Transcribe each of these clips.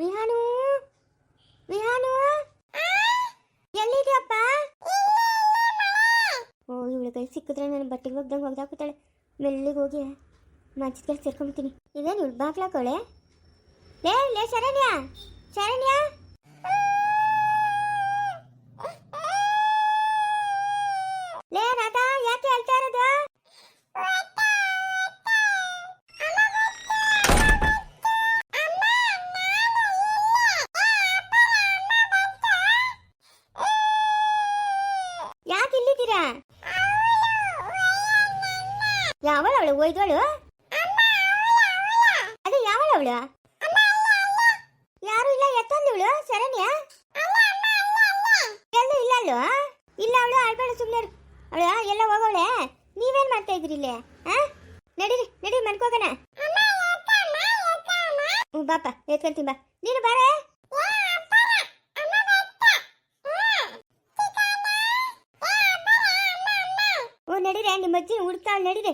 ವಿಹಾನು ವಿಹಾನು ಎಲ್ಲಿದ್ಯಪ್ಪ? ಓ ಇವಳು ಕೈ ಸಿಕ್ಕಿದ್ರೆ ನಾನು ಬಟ್ಟೆಗೆ ಹೋಗ್ದಂಗೆ ಒಗ್ದಾಕ್ಬಿಡ್ತಾಳೆ. ಮೆಲ್ಲಿಗೆ ಹೋಗಿ ಮಂಚದ ಕೆಲಸ ಸೇರ್ಕೊಂಡ್ಬಿಡ್ತೀನಿ. ಇದೇನು ಇವಳು ಬಾಗ್ಲಾಕೋಳೆ? ಲೇ ಲೇ ಶರಣ್ಯ ಶರಣ್ಯ ಲೇ ರಾಧ ಯಾಕೆ ಹೇಳ್ತಾ ಇರೋದು? ಯಾಕೆ ಇಲ್ಲಿದ್ದೀರಾ? ಯಾವಳ ಅವಳು ಒಯ್ದೋಳು? ಅದೇ ಯಾವಳ ಅವಳು? ಯಾರು ಇಲ್ಲ ಎತ್ತಂದವಳು ಶರಣ್ಯ ಎಲ್ಲೂ ಇಲ್ಲ ಅಲ್ವ? ಇಲ್ಲ ಅವಳು ಆಳ್ಬೇಡ ಸುಮ್ಮನೆ ಅವಳ ಎಲ್ಲ ಹೋಗೋಳೆ. ನೀವೇನ್ ಮಾಡ್ತಾ ಇದ್ರಿ ಇಲ್ಲಿ? ನಡೀರಿ ನಡೀರಿ ಮನ್ಕೋಗಣ. ಬಾಪ ಎತ್ಕೊಂತೀನಿ ಬಾ. ನೀನು ಬಾರೆ. ಓ ನಡೀರೆ ನಿಮ್ಮ ಅಜ್ಜಿ ಹುಡುಕ್ತಾಳು ನಡೀರಿ.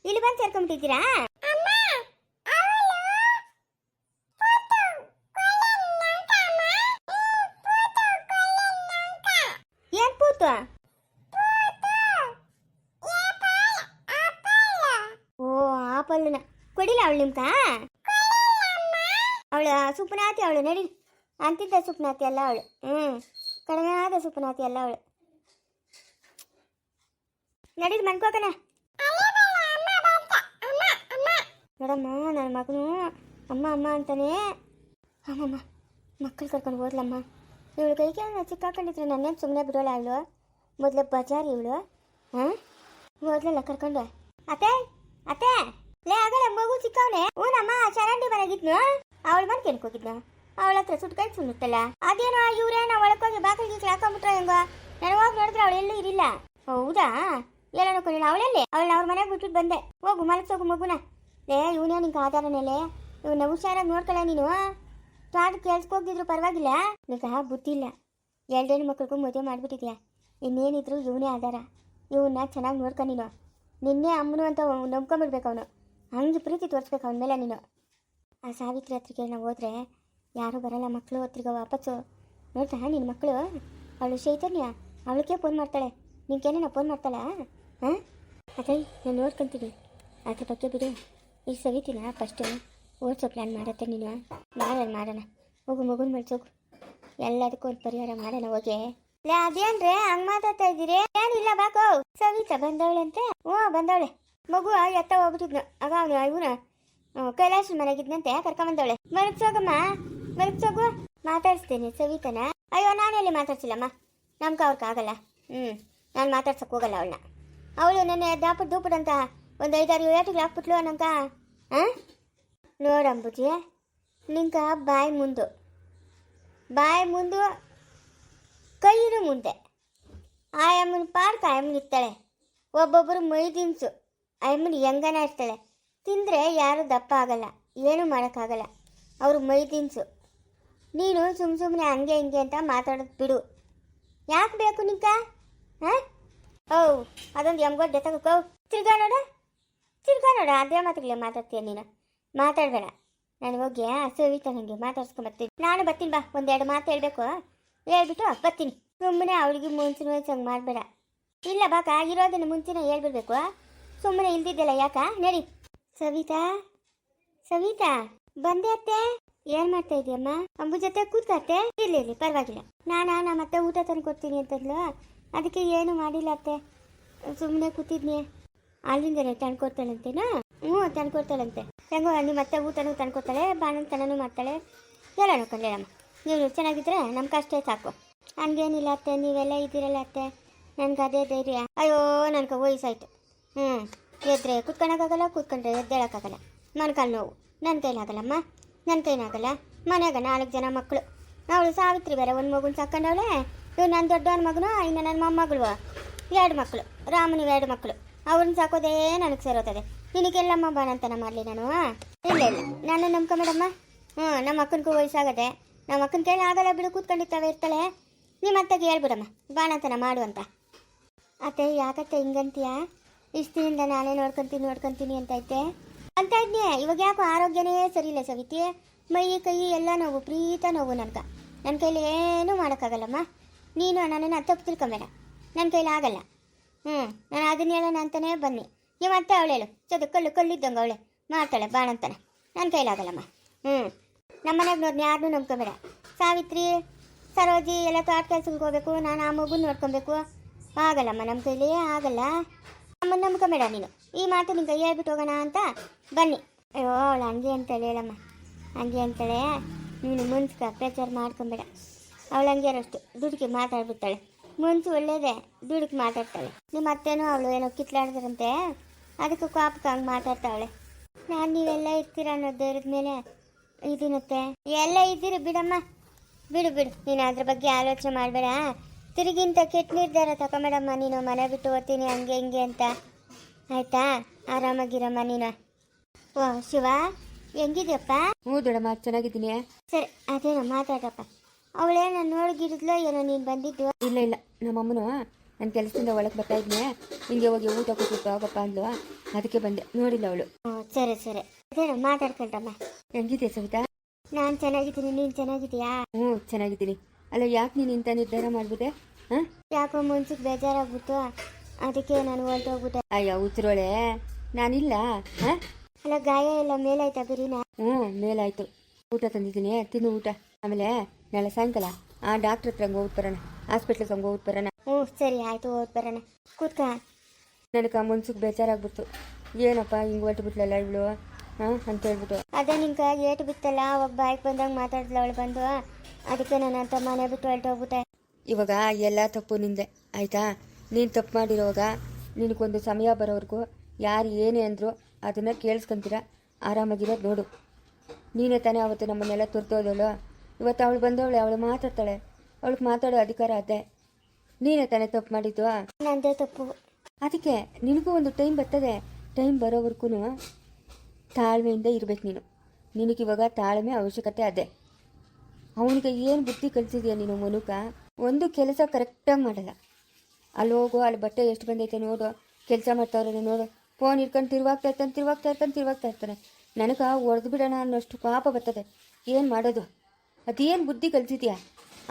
ಇಲ್ಲಿ ಬಂದು ಸೇರ್ಕೊಂಡ್ಬಿಟ್ಟಿದ್ದೀರಾ? ಏನ್ ಪೂತು? ಓ ಆಪಲ್ನ ಕೊಡಿಲ್ಲ ಅವಳು ನಿಮ್ಕ? ಅವಳು ಸುಪ್ಪನಾತಿ ಅವಳು ನಡಿ. ಅಂತಿದ್ದ ಸುಪ್ಪನಾತಿ ಅಲ್ಲ ಅವಳು. ಕಡಿಮೆ ಆದ ಸುಪ್ಪನಾತಿ ಅಲ್ಲ ಅವಳು. ನಡೀರಿ ಮನ್ಕೋಕನ. ನೋಡಮ್ಮ ನನ್ನ ಮಗನು ಅಮ್ಮ ಅಮ್ಮ ಅಂತಾನೆ. ಅಮ್ಮಮ್ಮ ಮಕ್ಕಳು ಕರ್ಕೊಂಡು ಹೋದ್ಲಮ್ಮ. ಇವಳು ಕೈಗೆ ಚಿಕ್ಕಾಕೊಂಡಿದ್ರೆ ನನ್ನೇನು ಸುಮ್ಮನೆ ಬಿಡೋಲ್ಲ ಅವಳು. ಮೊದಲೇ ಬಜಾರ್ ಇವಳು. ಹೋದ್ಲಲ್ಲ ಕರ್ಕೊಂಡು. ಅತ್ತೆ ಅತ್ತೆ ಲೇ ಆಗಲ್ಲ ಮಗು ಚಿಕ್ಕವನೇ. ಹೂನಮ್ಮ ಚರಂಡಿ ಮನೆಗಿದ್ನು. ಅವಳು ಬಂದು ಕೆಣ್ಕೋಗಿದ್ನು. ಅವಳ ಹತ್ರ ಸುಟ್ಕೊಂಡು ಸುಮ್ಮತ್ತಲ್ಲ. ಅದೇನೋ ಇವ್ರೇನೋ ಒಳಕೋಗಿ ಬಾಗಿಲಿಗೆ ಹಾಕೊಂಡ್ಬಿಟ್ರೆ ಹೆಂಗ? ನಾನು ಹೋಗಿ ನೋಡಿದ್ರೆ ಅವಳು ಎಲ್ಲೂ ಇರಿಲ್ಲ. ಹೌದಾ? ಎಲ್ಲ ನೋಡ್ಕೊಂಡಿಲ್ಲ ಅವಳಲ್ಲಿ. ಅವಳನ್ನ ಅವ್ರ ಮನೆಗೆ ಬಿಟ್ಬಿಟ್ಟು ಬಂದೆ. ಹೋಗು ಮಲಗ್ಸೋಗು ಮಗುನ. ಲೇ ಇವನೇ ನಿಂಗೆ ಆಧಾರನೇಲೆ. ಇವನ್ನ ಹುಷಾರಾಗಿ ನೋಡ್ಕೊಳ್ಳ ನೀನು. ತಾಡು ಕೇಳಿಸ್ಕೋಗಿದ್ರು ಪರವಾಗಿಲ್ಲ. ನಿಂಗೆ ಬುದ್ಧಿ ಇಲ್ಲ. ಎರಡೇನು ಮಕ್ಳಿಗೂ ಮದುವೆ ಮಾಡಿಬಿಟ್ಟಿದ್ಯಾ. ಇನ್ನೇನಿದ್ರು ಇವನೇ ಆಧಾರ. ಇವನ್ನ ಚೆನ್ನಾಗಿ ನೋಡ್ಕೊ ನೀನು. ನಿನ್ನೆ ಅಮ್ಮನು ಅಂತ ನಂಬ್ಕೊಂಬಿಡ್ಬೇಕು ಅವನು. ಹಂಗೆ ಪ್ರೀತಿ ತೋರಿಸ್ಬೇಕು ಅವನ ಮೇಲೆ ನೀನು. ಆ ಸಾವಿತ್ರಿ ಹತ್ರಿಗೆ ನಾವು ಹೋದ್ರೆ ಯಾರೂ ಬರಲ್ಲ ಮಕ್ಕಳು ಹತ್ರಿಗೆ ವಾಪಸ್ಸು. ನೋಡ್ತಾ ನಿನ್ನ ಮಕ್ಕಳು ಅವಳು ಚೈತನ್ಯ ಅವಳಿಗೆ ಫೋನ್ ಮಾಡ್ತಾಳೆ. ನಿನ್ಗೇನೇನ ಫೋನ್ ಮಾಡ್ತಾಳ? ಅದೇ ನಾನು ನೋಡ್ಕೊತೀನಿ. ಅದ್ರ ಬಗ್ಗೆ ಬಿಡು. ಈಗ ಸವಿತಿನ ಫಸ್ಟು ಓಡಿಸೋ ಪ್ಲ್ಯಾನ್ ಮಾಡತ್ತೆ ನೀನು. ಮಾಡೋಣ ಹೋಗು ಮಗುನ ಮಳ್ಸೋಗು. ಎಲ್ಲದಕ್ಕೂ ಒಂದು ಪರಿಹಾರ ಮಾಡೋಣ ಹೋಗಿ. ಲೇ ಅದೇನ್ರೆ ಹಂಗೆ ಮಾತಾಡ್ತಾ ಇದ್ದೀರಿ? ಏನಿಲ್ಲ ಬಾಕೋ. ಸವಿತಾ ಬಂದವಳಂತೆ. ಬಂದವಳೆ. ಮಗು ಎತ್ತ ಹೋಗ್ಬಿಟ್ಟಿದ್ನು. ಆಗ ಅವನು ಇವನು ಕೈಲಾಸ ಮನೆಗಿದ್ನಂತೆ ಕರ್ಕೊಂಬಂದವಳೆ. ಮಲಗ್ಸೋಗಮ್ಮ ಮಲಗ್ಸೋಗು. ಮಾತಾಡಿಸ್ತೀನಿ ಸವಿತಾನ. ಅಯ್ಯೋ ನಾನೆಲ್ಲಿ ಮಾತಾಡ್ಸಿಲ್ಲಮ್ಮ. ನಮ್ಗೆ ಅವ್ರಿಗಾಗಲ್ಲ. ನಾನು ಮಾತಾಡ್ಸಕ್ಕೆ ಹೋಗಲ್ಲ ಅವಳನ್ನ. ಅವಳು ನೆನ್ನೆ ದಾಪುಟ್ ದೂಪುಟ್ ಅಂತ ಒಂದು 5-6 ಏಟಿಗೆ ಹಾಕ್ಬಿಟ್ಲು ನಂಗ. ನೋಡಂಬುಜಿ ನಿಂಕ ಬಾಯಿ ಮುಂದು ಕೈನು ಮುಂದೆ. ಆಯಮ್ಮನ ಪಾಡ್ಕ ಆಯಮ್ಮನ ಇರ್ತಾಳೆ. ಒಬ್ಬೊಬ್ಬರು ಮೈ ದಿನ್ಸು ಆಯಮ್ಮನ ಹೆಂಗನ ಇರ್ತಾಳೆ. ತಿಂದರೆ ಯಾರು ದಪ್ಪ ಆಗಲ್ಲ, ಏನೂ ಮಾಡೋಕ್ಕಾಗಲ್ಲ. ಅವರು ಮೈ ದಿನ್ಸು. ನೀನು ಸುಮ್ಮನೆ ಹಂಗೆ ಹಿಂಗೆ ಅಂತ ಮಾತಾಡೋದು ಬಿಡು. ಯಾಕೆ ಬೇಕು ನಿಂಕ? ಅದೊಂದು ಎಮ್ಗೊಡ್ಡೆ ತಗೋ. ತಿರ್ಗಾ ನೋಡ ಅದೇ ಮಾತುಗಳೇ ಮಾತಾಡ್ತೀಯ ನೀನು. ಮಾತಾಡಬೇಡ. ನಾನು ಹೋಗಿ ಸವಿತಾ ನನಗೆ ಮಾತಾಡ್ಸ್ಕೊಂಬರ್ತೀನಿ. ನಾನು ಬರ್ತೀನಿ ಬಾ. 1-2 ಮಾತು ಹೇಳಬೇಕು. ಹೇಳ್ಬಿಟ್ಟು ಬರ್ತೀನಿ. ಸುಮ್ಮನೆ ಅವಳಿಗೆ ಮುಂಚಿನ ವಯಸ್ಸಂಗೆ ಮಾಡಬೇಡ. ಇಲ್ಲ ಬಾಕ ಇರೋದನ್ನು ಮುಂಚೆನೇ ಹೇಳ್ಬಿಡ್ಬೇಕು. ಸುಮ್ಮನೆ ಇಲ್ದಿದ್ದೆಲ್ಲ ಯಾಕ? ನಡಿ. ಸವಿತಾ ಬಂದೆ ಅತ್ತೆ. ಏನು ಮಾಡ್ತಾ ಇದೆಯಮ್ಮ? ಅಂಬು ಜೊತೆ ಕೂತ್ಕತ್ತೆ. ಇರ್ಲಿ ಪರವಾಗಿಲ್ಲ. ನಮ್ಮ ಮತ್ತೆ ಊಟ ತಂದು ಕೊಡ್ತೀನಿ ಅಂತಂದ್ಲು. ಅದಕ್ಕೆ ಏನು ಮಾಡಿಲ್ಲ ಅತ್ತೆ. ಸುಮ್ಮನೆ ಕೂತಿದ್ನಿ. ಅಲ್ಲಿಂದನೇ ತಂದ್ಕೊಡ್ತಾಳಂತೇನಾ? ತಂದ್ಕೊಡ್ತಾಳಂತೆ. ಹೆಂಗೋ ನಿಮ್ಮ ಮತ್ತೆ ಊಟನೂ ತಂದ್ಕೊಡ್ತಾಳೆ, ಬಾಣಂತನೂ ಮಾಡ್ತಾಳೆ. ಹೇಳೋಣ ಕಲ್ಯಾಣಮ್ಮ. ನೀವು ಚೆನ್ನಾಗಿದ್ರೆ ನಮ್ಗೆ ಅಷ್ಟೇ ಸಾಕು. ಹಂಗೇನಿಲ್ಲ ಅತ್ತೆ, ನೀವೆಲ್ಲ ಇದ್ದೀರಲ್ಲ ಅತ್ತೆ. ನನ್ಗೆ ಅದೇ ಧೈರ್ಯ. ಅಯ್ಯೋ ನನಗೆ ವಯಸ್ಸಾಯ್ತು. ಎದ್ರೆ ಕೂತ್ಕೊಳಕ್ಕಾಗಲ್ಲ, ಕೂತ್ಕೊಂಡ್ರೆ ಎದ್ದೇಳಕ್ಕಾಗಲ್ಲ. ಮೊಣಕಾಲು ನೋವು. ನನ್ನ ಕೈಲಾಗಲ್ಲಮ್ಮ. ನನ್ನ ಕೈನಾಗಲ್ಲ. ಮನೆಯಾಗ 4 ಜನ ಮಕ್ಕಳು. ಅವಳು ಸಾವಿತ್ರಿ ಬೇರೆ ಒಂದು ಮಗುನ ಸಾಕೊಂಡವಳೆ. ಇವು ನನ್ನ ದೊಡ್ಡವನ ಮಗನು, ಇನ್ನು ನನ್ನ ಮೊಮ್ಮಗಳು 2 ಮಕ್ಕಳು. ರಾಮನಿಗೆ 2 ಮಕ್ಕಳು. ಅವ್ರನ್ನ ಸಾಕೋದೇ ನನಗೆ ಸೇರೋತದೆ. ನಿನಗೆಲ್ಲಮ್ಮ ಬಾಣಂತನ ಮಾಡಲಿ ನಾನು? ಇಲ್ಲ ನಾನು ನಂಬ್ಕೊಂಬೇಡಮ್ಮ. ನಮ್ಮ ಅಕ್ಕನಿಗೂ ವಯಸ್ಸಾಗದೆ. ನಮ್ಮ ಅಕ್ಕನ ಕೈಲಿ ಆಗಲ್ಲ ಬಿಡು, ಕೂತ್ಕೊಂಡಿರ್ತಾವೆ ಇರ್ತಾಳೆ. ನಿಮ್ಮ ಅತ್ತಗೆ ಹೇಳ್ಬಿಡಮ್ಮ ಬಾಣಂತನ ಮಾಡು ಅಂತ. ಅತ್ತೆ ಯಾಕತ್ತೆ ಹಿಂಗಂತೀಯ? ಇಷ್ಟು ದಿನದಿಂದ ನಾನೇ ನೋಡ್ಕೊತೀನಿ ಅಂತ ಇದ್ದೆ ಅಂತ ಇದ್ನಿ. ಇವಾಗ ಯಾಕೋ ಆರೋಗ್ಯನೇ ಸರಿ ಇಲ್ಲ ಸವಿತಿ. ಮೈ ಕೈ ಎಲ್ಲ ನೋವು ಪ್ರೀತ ನೋವು ನನಗೆ. ನನ್ನ ಕೈಲಿ ಏನೂ ಮಾಡೋಕ್ಕಾಗಲ್ಲಮ್ಮ. ನೀನು ನನ್ನನ್ನು ತಪ್ಪು ತಿಳ್ಕೊಂಬೇಡ, ನನ್ನ ಕೈಲಿ ಆಗಲ್ಲ. ನಾನು ಅದನ್ನ ಹೇಳೋಣ ಅಂತಲೇ ಬನ್ನಿ. ಇವತ್ತೆ ಅವಳು ಹೇಳು ಚದು ಕಲ್ಲಿದ್ದಂಗೆ ಅವಳೆ ಮಾಡ್ತಾಳೆ ಬಾಣಂತಾನೆ. ನನ್ನ ಕೈಲಾಗಲ್ಲಮ್ಮ. ನಮ್ಮ ಮನೆಗೆ ನೋಡಿ ಯಾರನ್ನೂ ನಂಬ್ಕೊಬೇಡ. ಸಾವಿತ್ರಿ ಸರೋಜಿ ಎಲ್ಲ ತೋಟ ಕೆಲ್ಸಕ್ಕೆ ಹೋಗ್ಬೇಕು, ನಾನು ಆ ಮಗುನ ನೋಡ್ಕೊಬೇಕು. ಆಗಲ್ಲಮ್ಮ, ನಮ್ಮ ಕೈಲಿ ಆಗಲ್ಲ. ನಮ್ಮನ್ನು ನಂಬ್ಕೊಬೇಡ ನೀನು. ಈ ಮಾತು ನಿಂಗೆ ಕೈ ಹೇಳ್ಬಿಟ್ಟು ಹೋಗೋಣ ಅಂತ ಬನ್ನಿ. ಅಯ್ಯೋ ಅವಳು ಹಂಗೆ ಅಂತಾಳೆ ಹೇಳಮ್ಮ, ಹಂಗೆ ಅಂತಾಳೆ. ನೀನು ಮುನ್ಸ್ಕ ಪ್ರಚಾರ ಮಾಡ್ಕೊಬೇಡ. ಅವಳು ಹಂಗೆ ಅಷ್ಟು ದುಡುಕಿ ಮಾತಾಡ್ಬಿಡ್ತಾಳೆ. ಮುನ್ಸು ಒಳ್ಳೇದೇ, ದುಡುಕಿ ಮಾತಾಡ್ತಾಳೆ. ನಿಮ್ಮ ಅತ್ತೇನೋ ಅವಳು ಏನೋ ಕಿತ್ಲಾಡ್ತಾರಂತೆ, ಅದಕ್ಕೆ ಕಾಪಕ್ಕೆ ಹಂಗೆ ಮಾತಾಡ್ತಾವಳೆ. ನಾನು ನೀವೆಲ್ಲ ಇರ್ತೀರ ಅನ್ನೋ ಧೈರ್ಯದ ಮೇಲೆ ಇದೀನತ್ತೆ. ಎಲ್ಲ ಇದ್ದೀರಿ ಬಿಡಮ್ಮ, ಬಿಡು ನೀನು ಅದ್ರ ಬಗ್ಗೆ ಆಲೋಚನೆ ಮಾಡಬೇಡ. ತಿರುಗಿಂತ ಕೆಟ್ಟ ನಿರ್ಧಾರ ತಗೊಂಬೇಡಮ್ಮ ನೀನು. ಮನೆ ಬಿಟ್ಟು ಓದ್ತೀನಿ ಹಂಗೆ ಹಿಂಗೆ ಅಂತ, ಆಯ್ತಾ? ಆರಾಮಾಗಿರಮ್ಮ ನೀನು. ಓ ಶಿವ, ಹೆಂಗಿದ್ಯಪ್ಪ? ಹ್ಞೂ ದೊಡ್ಡಮ್ಮ, ಚೆನ್ನಾಗಿದ್ದೀನಿ. ಸರಿ, ಅದೇನೋ ಮಾತಾಡಪ್ಪ. ಅವಳೇ ನಾನು ನೋಡಿಗಿರಿದ್ಲೋ ಏನೋ ನೀನು ಬಂದಿದ್ದು? ಇಲ್ಲ, ನಮ್ಮಮ್ಮನು ನನ್ನ ಕೆಲಸದಿಂದ ಒಳಗೆ ಬರ್ತಾ ಇದ್ನೆ, ಹಿಂಗೆ ಹೋಗಿ ಊಟ ಕೂತು ಹೋಗಪ್ಪ ಅಂದ್ಲು, ಅದಕ್ಕೆ ಬಂದೆ. ನೋಡಿಲ್ಲ ಅವಳು. ಸರಿ ಅದೇನೋ ಮಾತಾಡ್ಕೊಳ್ರಮ್ಮ. ಹೆಂಗಿದ್ಯಾ ಸವಿತಾ? ನಾನು ಚೆನ್ನಾಗಿದ್ದೀನಿ, ನೀನು ಚೆನ್ನಾಗಿದೆಯಾ? ಹ್ಞೂ ಚೆನ್ನಾಗಿದ್ದೀನಿ. ಅಲ್ಲ, ಯಾಕೆ ನೀನು ಇಂಥ ನಿರ್ಧಾರ ಮಾಡಿಬಿಟ್ಟೆ? ಹಾಂ, ಯಾಕೋ ಮುನ್ಸಿಗೆ ಬೇಜಾರಾಗ್ಬಿಟ್ಟು ಅದಕ್ಕೆ ನಾನು ಹೊರಟೋಗ್ಬಿಟ್ಟೆ. ಅಯ್ಯೋ ಉತ್ತರೋಳೆ, ನಾನಿಲ್ಲ. ಹಾಂ, ಅಲ್ಲ ಗಾಯ ಎಲ್ಲ ಮೇಲಾಯ್ತಾ ಬಿರಿನಾ? ಹ್ಞೂ ಮೇಲಾಯ್ತು. ಊಟ ತಂದಿದ್ದೀನಿ, ತಿನ್ನು ಊಟ. ಆಮೇಲೆ ನಾಳೆ ಸಾಯಂಕಾಲ ಡಾಕ್ಟ್ರ್ ಹತ್ರ ಹಂಗೆ ಹೋಗಿ ಬರೋಣ, ಹಾಸ್ಪಿಟ್ಲಿಗೆ ಹಂಗೆ ಹೋಗಿ ಬರೋಣ. ಸರಿ ಆಯಿತು, ಹೋಗಿ ಬರೋಣ. ಕೂತ್ಕ. ನನಗೆ ಮುನ್ಸಿಗೆ ಬೇಜಾರಾಗ್ಬಿಡ್ತು. ಏನಪ್ಪ ಹಿಂಗೆ ಹೊರಟು ಬಿಟ್ಲಲ್ಲ ಇವಳು ಅಂತ ಹೇಳ್ಬಿಟ್ಟು. ಅದೇ ನಿಂಗೆ ಏಟು ಬಿತ್ತಲ್ಲ, ಒಬ್ಬ ಬಾಯ್ಗೆ ಬಂದಂಗೆ ಮಾತಾಡಿದ್ಲ ಅವಳು ಬಂದು, ಅದಕ್ಕೆ ನಾನು ಅಂತ ಮನೆ ಬಿಟ್ಟು ಹೊರಟೋಗ್ಬಿಟ್ಟೆ. ಇವಾಗ ಎಲ್ಲ ತಪ್ಪು ನಿಂದೆ, ಆಯಿತಾ? ನೀನು ತಪ್ಪು ಮಾಡಿರೋವಾಗ ನಿನಗೊಂದು ಸಮಯ ಬರೋವರೆಗೂ ಯಾರು ಏನೇ ಅಂದರು ಅದನ್ನು ಕೇಳಿಸ್ಕೊಂತೀರ, ಆರಾಮಾಗಿರೋದು ನೋಡು. ನೀನೇ ತಾನೇ ಅವತ್ತು ನಮ್ಮನ್ನೆಲ್ಲ ತೊರ್ತೋದಳು. ಇವತ್ತು ಅವಳು ಬಂದವಳೆ, ಅವಳು ಮಾತಾಡ್ತಾಳೆ, ಅವಳಿಗೆ ಮಾತಾಡೋ ಅಧಿಕಾರ ಅದೇ. ನೀನೇ ತಾನೇ ತಪ್ಪು ಮಾಡಿದ್ದು. ನಂದೇ ತಪ್ಪು. ಅದಕ್ಕೆ ನಿನಗೂ ಒಂದು ಟೈಮ್ ಬರ್ತದೆ. ಟೈಮ್ ಬರೋವರೆಗೂ ತಾಳ್ಮೆಯಿಂದ ಇರಬೇಕು ನೀನು. ನಿನಗಿವಾಗ ತಾಳ್ಮೆ ಅವಶ್ಯಕತೆ ಅದೇ. ಅವನಿಗೆ ಏನು ಬುದ್ಧಿ ಕಲಿಸಿದ್ಯಾ ನೀನು ಮನುಕ? ಒಂದು ಕೆಲಸ ಕರೆಕ್ಟಾಗಿ ಮಾಡಲ್ಲ. ಅಲ್ಲಿ ಹೋಗು, ಅಲ್ಲಿ ಬಟ್ಟೆ ಎಷ್ಟು ಬಂದೈತೆ ನೋಡು, ಕೆಲಸ ಮಾಡ್ತಾವ್ರೆ ನೋಡು, ಫೋನ್ ಇಟ್ಕೊಂಡು ತಿರುವಾಗ್ತಾ ಇರ್ತಾನೆ. ನನಗೆ ಹೊಡೆದು ಬಿಡೋಣ ಅನ್ನೋಷ್ಟು ಪಾಪ ಬರ್ತದೆ. ಏನು ಮಾಡೋದು? ಅದೇನು ಬುದ್ಧಿ ಕಲಿಸಿದ್ಯಾ?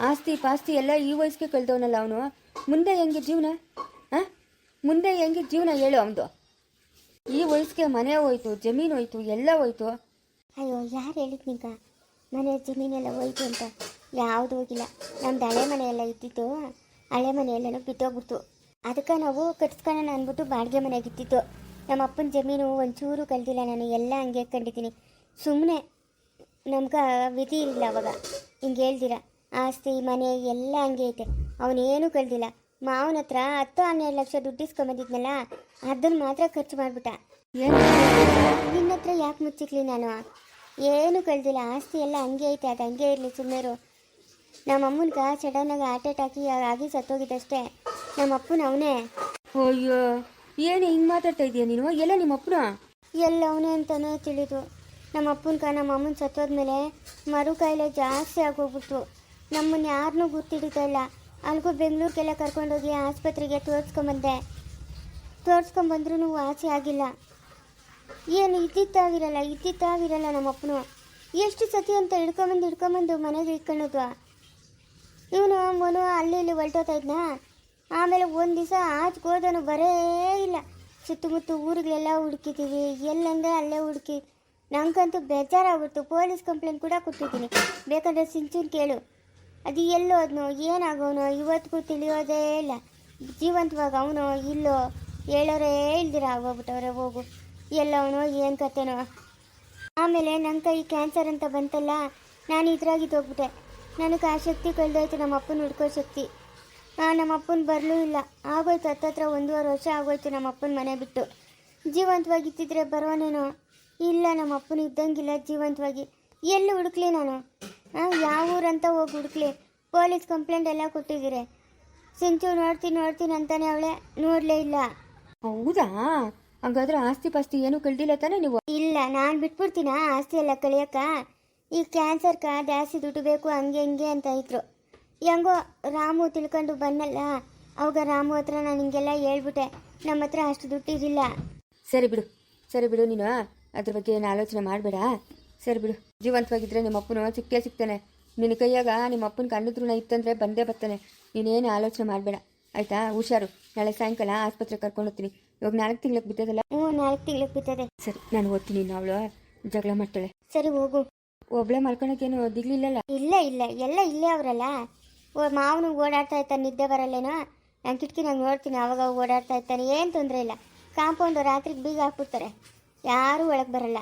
ಆಸ್ತಿ ಪಾಸ್ತಿ ಎಲ್ಲ ಈ ವಯಸ್ಸಿಗೆ ಕಳೆದವನಲ್ಲ ಅವನು. ಮುಂದೆ ಹೆಂಗೆ ಜೀವನ? ಮುಂದೆ ಹೆಂಗೆ ಜೀವನ ಹೇಳು ಅವನು? ಈ ವಯಸ್ಸಿಗೆ ಮನೆ ಹೋಯ್ತು, ಜಮೀನು ಹೋಯ್ತು, ಎಲ್ಲ ಹೋಯ್ತು. ಅಯ್ಯೋ, ಯಾರು ಹೇಳಿದ್ ನಿಂಗ ಮನೆ ಜಮೀನೆಲ್ಲ ಹೋಯ್ತು ಅಂತ? ಯಾವುದು ಹೋಗಿಲ್ಲ. ನಮ್ದು ಹಳೆ ಮನೆಯೆಲ್ಲ ಇದ್ದಿತ್ತು, ಹಳೆ ಮನೆಯೆಲ್ಲನೂ ಬಿಟ್ಟೋಗ್ಬಿಡ್ತು. ಅದಕ್ಕೆ ನಾವು ಕಟ್ಸ್ಕೊಳ್ಳೋಣ ಅಂದ್ಬಿಟ್ಟು ಬಾಡಿಗೆ ಮನೆಗೆ ಇದ್ದಿತ್ತು. ನಮ್ಮ ಅಪ್ಪನ ಜಮೀನು ಒಂಚೂರು ಕಲ್ತಿಲ್ಲ, ನಾನು ಎಲ್ಲ ಹಂಗೆ ಕಂಡಿದ್ದೀನಿ. ಸುಮ್ಮನೆ ನಮ್ಗೆ ವಿಧಿ ಇರಲಿಲ್ಲ ಅವಾಗ. ಹಿಂಗೆ ಹೇಳ್ದಿರ ಆಸ್ತಿ ಮನೆ ಎಲ್ಲ ಹಂಗೆ ಐತೆ. ಅವನೇನು ಕಲ್ದಿಲ್ಲ. ಮಾವನ ಹತ್ರ 10-12 ಲಕ್ಷ ದುಡ್ಡು ಇಸ್ಕೊಂಬಂದಿದ್ನಲ್ಲ, ಅದನ್ನು ಮಾತ್ರ ಖರ್ಚು ಮಾಡಿಬಿಟ್ಟ. ನಿನ್ನ ಹತ್ರ ಯಾಕೆ ಮುಚ್ಚಿಕ್ಲಿ ನಾನು? ಏನು ಕಲ್ದಿಲ್ಲ. ಆಸ್ತಿ ಎಲ್ಲ ಹಂಗೆ ಐತೆ, ಅದು ಹಂಗೆ ಇರಲಿ, ಸುಮ್ಮನೆರು. ನಮ್ಮ ಅಮ್ಮನಿಗೆ ಸಡನ್ನಾಗಿ ಹಾರ್ಟ್ ಅಟ್ಯಾಕ್ ಆಗಿ ಸತ್ತೋಗಿದ್ದಷ್ಟೇ. ನಮ್ಮ ಅಪ್ಪನ ಅವನೇ. ಅಯ್ಯೋ, ಏನು ಹಿಂಗೆ ಮಾತಾಡ್ತಾ ಇದೀಯ ನೀನು? ಎಲ್ಲ ನಿಮ್ಮ ಅಪ್ಪನ? ಎಲ್ಲ ಅವನೇ ಅಂತಲೇ ತಿಳಿದು. ನಮ್ಮ ಅಮ್ಮನ ಸತ್ತೋದ್ಮೇಲೆ ಮರು ಕಾಯಿಲೆ ಜಾಸ್ತಿ ಆಗೋಗ್ಬಿಟ್ಟು ನಮ್ಮನ್ನು ಯಾರನ್ನೂ ಗುರ್ತಿಡಿತಾ ಇಲ್ಲ. ಅಲ್ಲಿಗೂ ಬೆಂಗಳೂರಿಗೆಲ್ಲ ಕರ್ಕೊಂಡೋಗಿ ಆಸ್ಪತ್ರೆಗೆ ತೋರಿಸ್ಕೊಂಬಂದ್ರೂ ವಾಸಿ ಆಗಿಲ್ಲ. ಏನು ಇದ್ದಿತ್ತಾಗಿರಲ್ಲ ನಮ್ಮ ಅಪ್ಪನು. ಎಷ್ಟು ಸತಿ ಅಂತ ಹಿಡ್ಕೊಂಬಂದು ಮನೆಗೆ ಇಟ್ಕೊಳ್ಳೋದು. ಇವನು ಮನು ಅಲ್ಲಿ ಇಲ್ಲಿ ಹೊಲ್ಟೋತಾ ಇದ್ನ. ಆಮೇಲೆ ಒಂದು ದಿವಸ ಆಚೆಗೆ ಹೋದನು ಬರೇ ಇಲ್ಲ. ಸುತ್ತಮುತ್ತ ಊರಿಗೆಲ್ಲ ಹುಡುಕಿದ್ದೀವಿ, ಎಲ್ಲಂದ್ರೆ ಅಲ್ಲೇ ಹುಡುಕಿ. ನಂಗಂತೂ ಬೇಜಾರಾಗ್ಬಿಡ್ತು. ಪೊಲೀಸ್ ಕಂಪ್ಲೇಂಟ್ ಕೂಡ ಕೊಟ್ಟಿದ್ದೀನಿ, ಬೇಕಾದ್ರೆ ಸಿಂಚೂನ್ ಕೇಳು. ಅದು ಎಲ್ಲೋ ಅದನ್ನು ಏನಾಗೋನು ಇವತ್ತಿಗೂ ತಿಳಿಯೋದೇ ಇಲ್ಲ. ಜೀವಂತವಾಗ ಅವನು ಇಲ್ಲೋ ಹೇಳೋರೇ ಇಲ್ದಿರ ಆಗೋಗ್ಬಿಟ್ಟವ್ರೆ. ಹೋಗು, ಎಲ್ಲವನೋ ಏನು ಕತೆನೋ. ಆಮೇಲೆ ನನ್ನ ಕೈ ಕ್ಯಾನ್ಸರ್ ಅಂತ ಬಂತಲ್ಲ, ನಾನು ಇದ್ರಾಗಿದ್ದೋಗ್ಬಿಟ್ಟೆ. ನನಗೆ ಆ ಶಕ್ತಿ ಕಳೆದೋಯ್ತು, ನಮ್ಮ ಅಪ್ಪನ ಹುಡ್ಕೋ ಶಕ್ತಿ. ನಮ್ಮ ಅಪ್ಪನ ಬರಲೂ ಇಲ್ಲ. ಆಗೋಯ್ತು, ಹತ್ತತ್ರ 1.5 ವರ್ಷ ಆಗೋಯ್ತು ನಮ್ಮ ಅಪ್ಪನ ಮನೆ ಬಿಟ್ಟು. ಜೀವಂತವಾಗಿದ್ದಿದ್ರೆ ಬರೋನೇನೋ. ಇಲ್ಲ, ನಮ್ಮ ಅಪ್ಪನ ಇದ್ದಂಗಿಲ್ಲ ಜೀವಂತವಾಗಿ. ಎಲ್ಲಿ ಹುಡುಕ್ಲಿ ನಾನು? ಯಾವ ಊರಂತ ಹೋಗಿ ಹುಡುಕ್ಲಿ? ಪೊಲೀಸ್ ಕಂಪ್ಲೇಂಟ್ ಎಲ್ಲ ಕೊಟ್ಟಿದ್ದೀರಿ. ಸಿಂಚು ನೋಡ್ತೀನಿ ಅಂತಾನೆ ಅವಳೆ, ನೋಡಲೇ ಇಲ್ಲ. ಹೌದಾ? ಹಂಗಾದ್ರೆ ಆಸ್ತಿ ಪಾಸ್ತಿ ಏನು ಕಳ್ದಿಲ್ಲ ತಾನೆ ನೀವು? ಇಲ್ಲ, ನಾನು ಬಿಟ್ಬಿಡ್ತೀನ ಆಸ್ತಿ ಎಲ್ಲ ಕಳಿಯಕ್ಕ. ಈ ಕ್ಯಾನ್ಸರ್ಕ ಜಾಸ್ತಿ ದುಡ್ಡು ಬೇಕು ಹಂಗೆ ಹಿಂಗೆ ಅಂತ ಇದ್ರು. ಹೆಂಗೋ ರಾಮು ತಿಳ್ಕೊಂಡು ಬಂದಲ್ಲ, ಅವಾಗ ರಾಮು ಹತ್ರ ನಾನು ಹಿಂಗೆಲ್ಲ ಹೇಳ್ಬಿಟ್ಟೆ. ನಮ್ಮ ಹತ್ರ ಅಷ್ಟು ದುಡ್ಡು ಇರಲಿಲ್ಲ. ಸರಿ ಬಿಡು ನೀನು ಅದ್ರ ಬಗ್ಗೆ ಏನು ಆಲೋಚನೆ ಮಾಡಬೇಡ. ಸರಿ ಬಿಡು. ಜೀವಂತವಾಗಿದ್ದರೆ ನಿಮ್ಮ ಅಪ್ಪನ ಸಿಕ್ಕೇ ಸಿಗ್ತಾನೆ. ನಿನ್ನ ಕೈಯಾಗ ನಿಮ್ಮ ಅಪ್ಪನ ಕಣ್ಣದ್ರೂ ಇತ್ತಂದರೆ ಬಂದೇ ಬರ್ತಾನೆ. ನೀನೇನು ಆಲೋಚನೆ ಮಾಡಬೇಡ ಆಯಿತಾ? ಹುಷಾರು. ನಾಳೆ ಸಾಯಂಕಾಲ ಆಸ್ಪತ್ರೆಗೆ ಕರ್ಕೊಂಡು ಹೋಗ್ತೀನಿ. ಇವಾಗ 4 ತಿಂಗ್ಳಿಗೆ ಬಿದ್ದದಲ್ಲ? 4 ತಿಂಗ್ಳಿಗೆ ಬಿತ್ತದೆ. ಸರಿ, ನಾನು ಓದ್ತೀನಿ. ಅವಳು ಜಗಳ ಮಾಡ್ತಾಳೆ. ಸರಿ ಹೋಗು. ಒಬ್ಳೆ ಮಲ್ಕೊಳಕ್ಕೇನು ದಿಗ್ಲಿಲ್ಲಲ್ಲ? ಇಲ್ಲ ಇಲ್ಲ, ಎಲ್ಲ ಇಲ್ಲೇ ಅವರಲ್ಲ. ಮಾವನು ಓಡಾಡ್ತಾ ಇರ್ತಾನೆ, ನಿದ್ದೆ ಬರಲ್ಲೇನೋ. ನಾನು ಕಿಟಕಿ ನಂಗೆ ನೋಡ್ತೀನಿ, ಅವಾಗ ಓಡಾಡ್ತಾ ಇರ್ತಾನೆ. ಏನು ತೊಂದರೆ ಇಲ್ಲ. ಕಾಂಪೌಂಡು ರಾತ್ರಿಗೆ ಬೀಗ ಹಾಕ್ಬಿಡ್ತಾರೆ, ಯಾರೂ ಒಳಗೆ ಬರಲ್ಲ.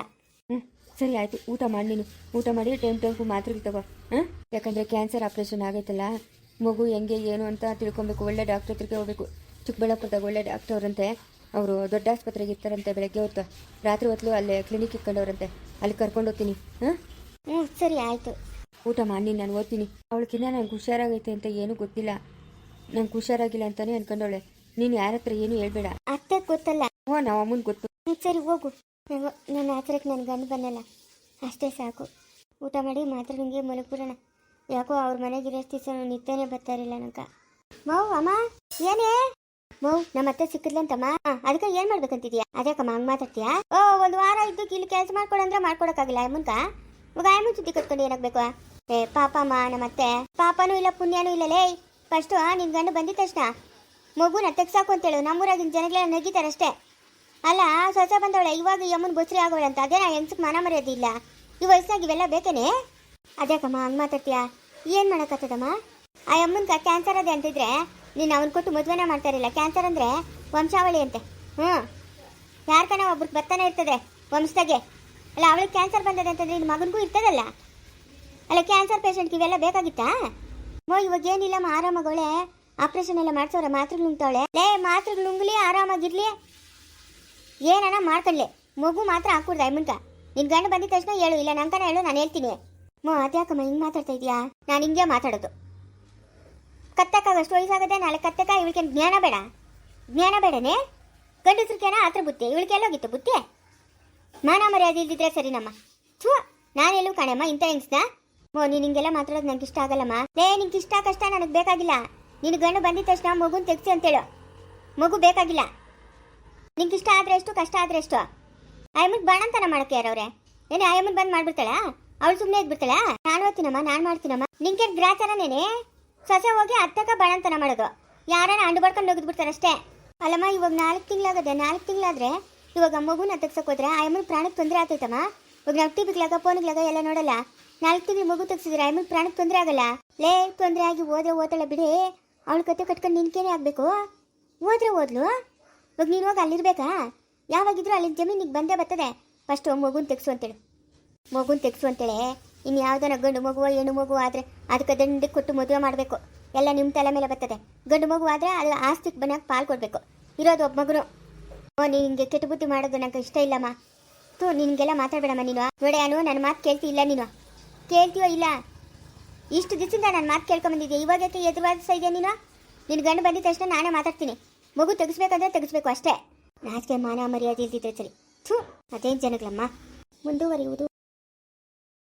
ಸರಿ ಆಯಿತು. ಊಟ ಮಾಡಿ. ನೀನು ಊಟ ಮಾಡಿ ಟೈಮ್ಗೂ ಮಾತ್ರೆಗಳು ತಗೋ. ಯಾಕಂದರೆ ಕ್ಯಾನ್ಸರ್ ಆಪ್ರೇಷನ್ ಆಗೈತಲ್ಲ, ಮಗು ಹೆಂಗೆ ಏನು ಅಂತ ತಿಳ್ಕೊಬೇಕು. ಒಳ್ಳೆ ಡಾಕ್ಟ್ರ್ ಹತ್ರಕ್ಕೆ ಹೋಗಬೇಕು. ಚಿಕ್ಕಬಳ್ಳಾಪುರದಾಗ ಒಳ್ಳೆ ಡಾಕ್ಟರ್ ಅವರಂತೆ. ಅವರು ದೊಡ್ಡ ಆಸ್ಪತ್ರೆಗೆ ಇರ್ತಾರಂತೆ. ಬೆಳಗ್ಗೆ ಹೊತ್ತು ರಾತ್ರಿ ಹೊತ್ತು ಅಲ್ಲೇ ಕ್ಲಿನಿಕ್ ಇಟ್ಕೊಂಡವ್ರಂತೆ. ಅಲ್ಲಿ ಕರ್ಕೊಂಡು ಹೋಗ್ತೀನಿ. ಸರಿ ಆಯಿತು. ಊಟ ಮಾಡಿ. ನಾನು ಓದ್ತೀನಿ. ಅವಳಕ್ಕಿನ್ನ ನಂಗೆ ಹುಷಾರಾಗೈತೆ ಅಂತ ಏನೂ ಗೊತ್ತಿಲ್ಲ. ನಂಗೆ ಹುಷಾರಾಗಿಲ್ಲ ಅಂತಲೇ ಅನ್ಕೊಂಡವಳೆ. ನೀನು ಯಾರ ಹತ್ರ ಏನು ಹೇಳ್ಬೇಡ. ಅತ್ತೆ ಗೊತ್ತಲ್ಲ. ನಾವು ಅಮ್ಮನ ಗೊತ್ತು. ಸರಿ ಹೋಗು. ನನ್ನ ಆಚರಕ್ಕೆ ನನ್ನ ಗಂಡು ಬನ್ನಲ್ಲ, ಅಷ್ಟೇ ಸಾಕು. ಊಟ ಮಾಡಿ ಮಾತ್ರ ನಿಮಗೆ ಮಲಗ್ಬಿಡೋಣ. ಯಾಕೋ ಅವ್ರ ಮನೆಗಿರೋ ದಿವಸ ನಿದ್ದೆನೇ ಬರ್ತಾರಿಲ್ಲ ನಂಗೆ. ಮೌ ಅಮ್ಮ ಏನೇ ಮೌ, ನಮ್ಮ ಅತ್ತೆ ಸಿಕ್ಕಿದ್ಲಂತಮ್ಮ. ಅದಕ್ಕೆ ಏನು ಮಾಡ್ಬೇಕಂತಿದ್ಯಾ? ಅದಕ್ಕಮ್ಮ ಹಂಗೆ ಮಾತಾಡ್ತೀಯಾ? ಒಂದು ವಾರ ಇದ್ದಕ್ಕೆ ಇಲ್ಲಿ ಕೆಲಸ ಮಾಡ್ಕೊಡಂದ್ರೆ ಮಾಡ್ಕೊಡಕ್ಕಾಗಿಲ್ಲ ಅಮ್ಮನ್ಕ. ಇವಾಗ ಅಮ್ಮನ ಸುದ್ದಿ ಕಟ್ಕೊಂಡು ಏನಾಗಬೇಕು? ಪಾಪಮ್ಮ ನಮ್ಮತ್ತೆ. ಪಾಪನೂ ಇಲ್ಲ ಪುಣ್ಯನೂ ಇಲ್ಲ. ಲೇ ಫಸ್ಟು ನಿನ್ನ ಗಂಡು ಬಂದಿದ್ದ ತಕ್ಷಣ ಮಗುನ ತೆಗ್ಸಾಕು ಅಂತೇಳು. ನಮ್ಮೂರಾಗಿನ ಜನಗಳೆಲ್ಲ ನಗಿತಾರಷ್ಟೇ. ಅಲ್ಲ, ಸ್ವಚ್ಛ ಬಂದವಳೆ, ಇವಾಗ ಈ ಅಮ್ಮನ ಬೊಚ್ರಿ ಆಗೋಳೆ ಅಂತ. ಅದೇ ನಾ ಹೆಂಗ್ಸಕ್ಕೆ ಮನ ಮರ್ಯಾದಿಲ್ಲ. ಈ ವಯಸ್ಸಾಗಿ ಇವೆಲ್ಲ ಬೇಕೇನೆ? ಅದ್ಯಾಕಮ್ಮ ಹಂಗೆ ಮಾತಾಡ್ತೀಯಾ? ಏನು ಮಾಡೋಕ್ಕತ್ತದಮ್ಮ? ಆ ಅಮ್ಮನ್ಗೆ ಕ್ಯಾನ್ಸರ್ ಅದೇ ಅಂತಿದ್ರೆ ನೀನು ಅವ್ನು ಕೊಟ್ಟು ಮದುವೆನೇ ಮಾಡ್ತಾರಿಲ್ಲ. ಕ್ಯಾನ್ಸರ್ ಅಂದರೆ ವಂಶಾವಳಿ ಅಂತೆ. ಯಾರ್ಕನ ಒಬ್ರಿಗೆ ಬರ್ತಾನೆ ಇರ್ತದೆ ವಂಶದಾಗೆ. ಅಲ್ಲ, ಅವಳಿಗೆ ಕ್ಯಾನ್ಸರ್ ಬಂದದೆ ಅಂತಂದ್ರೆ ನಿನ್ನ ಮಗನಿಗೂ ಇರ್ತದಲ್ಲ. ಅಲ್ಲ, ಕ್ಯಾನ್ಸರ್ ಪೇಷಂಟ್ಗೆ ಇವೆಲ್ಲ ಬೇಕಾಗಿತ್ತಾ? ಇವಾಗ ಏನಿಲ್ಲಮ್ಮ, ಆರಾಮಾಗವಳೆ. ಆಪ್ರೇಷನ್ ಎಲ್ಲ ಮಾಡ್ಸೋರೆ, ಮಾತ್ರೆಗಳು ನುಂಗ್ತಾವಳೆ. ಲೇ ಮಾತ್ರೆಗಳು ನುಂಗ್ಲಿ, ಆರಾಮಾಗಿರ್ಲಿ, ಏನನ ಮಾಡ್ಕೊಳ್ಳಿ. ಮಗು ಮಾತ್ರ ಹಾಕ್ಕೊಡ್ದ ಅಮ್ಮನ್ಕ. ನಿನ್ನ ಗಂಡು ಬಂದಿದ ತಕ್ಷಣ ಹೇಳು, ಇಲ್ಲ ನಂಕನ ಹೇಳು, ನಾನು ಹೇಳ್ತೀನಿ. ಅದ್ಯಾಕಮ್ಮ ಹಿಂಗೆ ಮಾತಾಡ್ತಾ ಇದೀಯಾ? ನಾನು ಹಿಂಗೆ ಮಾತಾಡೋದು. ಕತ್ತಕ್ಕಾಗಷ್ಟು ವಯಸ್ಸಾಗದೆ, ನಾಳೆ ಕತ್ತಕ್ಕ. ಇವಳಿಗೆ ಜ್ಞಾನ ಬೇಡ? ಜ್ಞಾನ ಬೇಡನೇ? ಗಂಡಸ್ರಿಗೇನ ಹತ್ರ ಬುತ್ತಿ, ಇವಳಿಗೆ ಎಲ್ಲೋಗಿತ್ತು ಬುತ್ತಿ? ಮಾನ ಮರ್ಯಾದೆ ಇಲ್ದಿದ್ರೆ ಸರಿ ನಮ್ಮ. ನಾನೆಲ್ಲೂ ಕಾಣಮ್ಮ ಇಂಥ ಹೆಂಗ್ಸ್ನ. ನೀನು ಹಿಂಗೆಲ್ಲ ಮಾತಾಡೋದು ನಂಗೆ ಇಷ್ಟ ಆಗಲ್ಲಮ್ಮ. ನಿಂಗೆ ಇಷ್ಟ ಕಷ್ಟ ನನಗೆ ಬೇಕಾಗಿಲ್ಲ. ನಿನ್ನ ಗಂಡು ಬಂದಿದ ತಕ್ಷಣ ಮಗುನ ತೆಗ್ಸಿ ಅಂತೇಳು. ಮಗು ಬೇಕಾಗಿಲ್ಲ. ನಿಂಗೆ ಇಷ್ಟ ಆದರೆ ಎಷ್ಟು, ಕಷ್ಟ ಆದರೆ ಎಷ್ಟು? ಆಯಮ್ಮನ್ ಬಾಣಂತನ ಮಾಡಕ್ಕೆ ಯಾರವ್ರೆ? ಏನೇ ಆಯಮ್ಮನ್ ಬಂದು ಮಾಡ್ಬಿಡ್ತಾಳ? ಅವಳು ಸುಮ್ಮನೆ ಇದ್ಬಿಡ್ತಾಳ? ನಾನು ಓದ್ತೀನಮ್ಮ, ನಾನು ಮಾಡ್ತೀನಮ್ಮ. ನಿಂಗೆ ಗ್ರಾಚಾರನೇನೆ ಸೊಸೆ ಹೋಗಿ ಅತ್ತಕ ಬಾಣಂತನ ಮಾಡೋದು. ಯಾರನ್ನ ಅಂಡು ಬಡ್ಕೊಂಡು ಹೋಗಿದ್ಬಿಡ್ತಾರಷ್ಟೇ. ಅಲ್ಲಮ್ಮ, ಇವಾಗ 4 ತಿಂಗಳಾಗದೆ. 4 ತಿಂಗಳಾದ್ರೆ ಇವಾಗ ಮಗುನ ತೆಗ್ಸಕ್ಕೆ ಹೋದ್ರೆ ಆಯಮ್ಮನ ಪ್ರಾಣಕ್ಕೆ ತೊಂದರೆ ಆಗ್ತೈತಮ್ಮ. ಇವಾಗ ನಾವು ಟಿವಿಗ್ಲಾಗ ಫೋನ್ಗ್ಲಾಗ ಎಲ್ಲ ನೋಡಲ್ಲ. 4 ತಿಂಗಳು ಮಗು ತೆಗ್ಸಿದ್ರೆ ಆಯಮ್ಮನ ಪ್ರಾಣಕ್ಕೆ ತೊಂದರೆ ಆಗಲ್ಲ. ಲೇ ತೊಂದರೆ ಆಗಿ ಓದಲ್ಲ ಬಿಡಿ. ಅವಳ ಕತೆ ಕಟ್ಕೊಂಡು ನಿನ್ಕೇನೆ ಆಗಬೇಕು. ಓದ್ರೆ ಓದ್ಲು. ಇವಾಗ ನೀನು ಹೋಗಿ ಅಲ್ಲಿರ್ಬೇಕಾ? ಯಾವಾಗಿದ್ರು ಅಲ್ಲಿನ ಜಮೀನಿಗೆ ಬಂದೇ ಬರ್ತದೆ. ಫಸ್ಟು ಮಗುನ ತೆಗ್ಸು ಅಂತೇಳಿ. ಮಗುನ ತೆಗ್ಸು ಅಂತೇಳಿ. ಇನ್ನು ಯಾವುದನ್ನ ಗಂಡು ಮಗುವ ಹೆಣ್ಣು ಮಗು ಆದರೆ ಅದಕ್ಕೆ ದಂಡಿಗೆ ಕೊಟ್ಟು ಮದುವೆ ಮಾಡಬೇಕು. ಎಲ್ಲ ನಿಮ್ಮ ತಲೆ ಮೇಲೆ ಬರ್ತದೆ. ಗಂಡು ಮಗು ಆದರೆ ಅದು ಆಸ್ತಿಗೆ ಬಂದಾಗ ಪಾಲು ಕೊಡಬೇಕು. ಇರೋದು ಒಬ್ಬ ಮಗನು. ನೀನು ಹಿಂಗೆ ಕೆಟ್ಟ ಬುದ್ಧಿ ಮಾಡೋದು ನಂಗೆ ಇಷ್ಟ ಇಲ್ಲಮ್ಮ. ನಿನಗೆಲ್ಲ ಮಾತಾಡಬೇಡಮ್ಮ ನೀನು. ನೋಡಿ, ನನ್ನ ಮಾತು ಕೇಳ್ತೀಯಿಲ್ಲ. ನೀನು ಕೇಳ್ತೀಯೋ ಇಲ್ಲ? ಇಷ್ಟು ದಿವಸದಿಂದ ನನ್ನ ಮಾತು ಕೇಳ್ಕೊಂಬಂದಿದ್ಯಾ, ಇವಾಗ ಯಾಕೆ ಎದುರುವಾದಿಸ್ತಾ ಇದೆಯಾ ನೀನು? ನಿನ್ನ ಗಂಡು ಬಂದಿದ ತಕ್ಷಣ ನಾನೇ ಮಾತಾಡ್ತೀನಿ. ಮಗು ತೆಗಿಸ್ಬೇಕಂದ್ರೆ ತೆಗಿಸ್ಬೇಕು ಅಷ್ಟೇ. ನಾಚಿಕೆ ಮಾನ ಮರ್ಯಾದೆ ಇಲ್ದಿದ್ರೆ ಸರಿ. ಅದೇನು ಜನಗಳಮ್ಮ. ಮುಂದುವರಿಯುವುದು